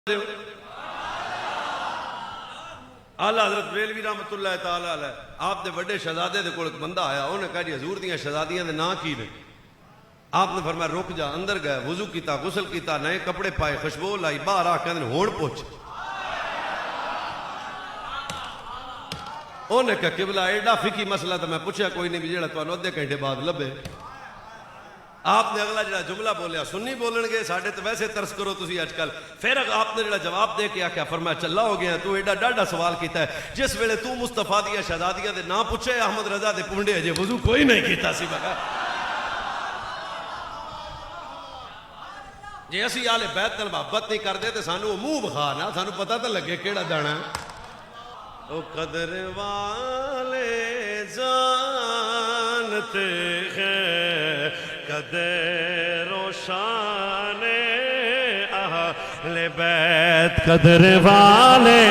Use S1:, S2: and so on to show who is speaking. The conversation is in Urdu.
S1: آلہ حضرت بریلوی رحمت اللہ تعالی علیہ آپ دے بڑے شہزادے دے کول بندہ آیا، انہوں نے کہا جی حضور دیاں شہزادیاں دے نا کی نے؟ آپ نے فرمایا رک جا، اندر گئے، وضو کیتا، غسل کیتا، نئے کپڑے پائے، خوشبو لائی، باہر آ کے ہون پوچھ۔ انہوں نے کہا قبلہ ایڈا فقہی مسئلہ تو میں پوچھا کوئی نہیں بھی جڑا تانوں ادھے گھنٹے بعد لبے۔ آپ نے اگلا جڑا جملہ بولیا سنی بولن گے ساڈے تو ویسے ترس کرو تسی آج کل، پھر آپ نے جڑا جواب دے کے آکھیا فرمایا چلا ہو گیا، تو ایڈا ڈاڈا سوال کیتا ہے، جس ویلے تو مصطفیٰ دیا شہزادیاں دے نا پوچھے احمد رضا دے پونڈے اجے وضو کوئی نہیں کیتا سی بگا۔ جے اسی آل بیت نال محبت نہیں کردے تے سانو منہ بخا نا، سانو پتہ تے لگے کیڑا دانا ہے۔ او قدر والے جانتے ہیں قدر و شان اہل بیت، قدر والے